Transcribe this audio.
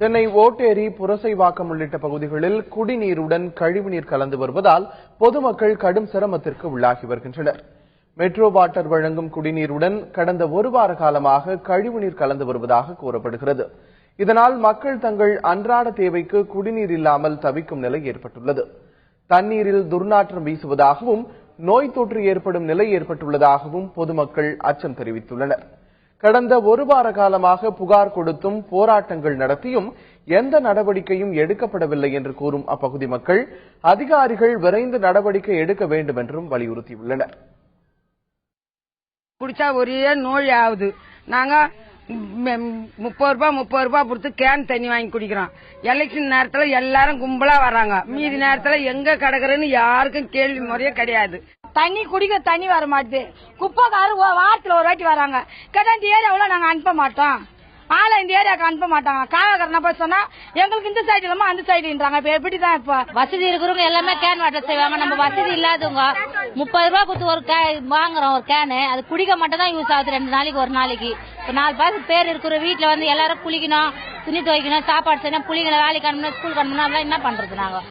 சென்னை ஓட்டேரி, புரசைவாக்கம் உள்ளிட்ட பகுதிகளில் குடிநீருடன் கழிவுநீர் கலந்து வருவதால் பொதுமக்கள் கடும் சிரமத்திற்கு உள்ளாகி வருகின்றனர். மெட்ரோ வாட்டர் வழங்கும் குடிநீருடன் கடந்த ஒரு வார காலமாக கழிவுநீர் கலந்து வருவதாக கூறப்படுகிறது. இதனால் மக்கள் தங்கள் அன்றாட தேவைக்கு குடிநீர் இல்லாமல் தவிக்கும் நிலை ஏற்பட்டுள்ளது. தண்ணீரில் துர்நாற்றம் வீசுவதாகவும் நோய் தொற்று ஏற்படும் நிலை ஏற்பட்டுள்ளதாகவும் பொதுமக்கள் அச்சம் தெரிவித்துள்ளனர். கடந்த ஒரு வார காலமாக புகார் கொடுத்தும் போராட்டங்கள் நடத்தியும் எந்த நடவடிக்கையும் எடுக்கப்படவில்லை என்று கூறும் அப்பகுதி மக்கள் அதிகாரிகள் விரைந்து நடவடிக்கை எடுக்க வேண்டும் என்றும் வலியுறுத்தியுள்ளனர். குடிச்சா ஒரே நோய் ஆகுது. நாங்க 30 ரூபாய் கொடுத்து கேன் தண்ணி வாங்கி குடிக்கிறோம். எலெக்ஷன் நேரத்துல எல்லாரும் கும்பலா வராங்க. மீதி நேரத்துல எங்க கிடக்குறேன்னு யாருக்கும் கேள்வி முறையே கிடையாது. தண்ணி குடிக்க தண்ணி வர மாட்டேது. குப்பைக்காரு வாரத்துல ஒரு வாட்டி வராங்க. கேட்டா இந்த ஏரியாவுல நாங்க அனுப்ப மாட்டோம், ஆளை இந்த ஏரியாவுக்கு அனுப்ப மாட்டாங்க. காவல்காரனா போய் சொன்னா எங்களுக்கு இந்த சைடு இல்லாம அந்த சைடுன்றாங்க. இப்ப எப்படிதான் இப்ப வசதி இருக்கிறவங்க எல்லாமே கேன் வாட்டர் செய்வாங்க. நம்ம வசதி இல்லாதவங்க 30 ரூபாய் கொடுத்து ஒரு வாங்குறோம் ஒரு கேனு. அது குடிக்க மட்டும் தான் யூஸ் ஆகுது 2 நாளைக்கு ஒரு நாளைக்கு. இப்ப 4 பேர் இருக்கிற வீட்டுல வந்து எல்லாரும் குளிக்கணும், துணி துவைக்கணும், சாப்பாடு செய்யணும், புள்ளிங்களை வேலைக்கு அனுப்பணும், ஸ்கூலுக்கு அனுப்பணும். அதெல்லாம் என்ன பண்றது நாங்க?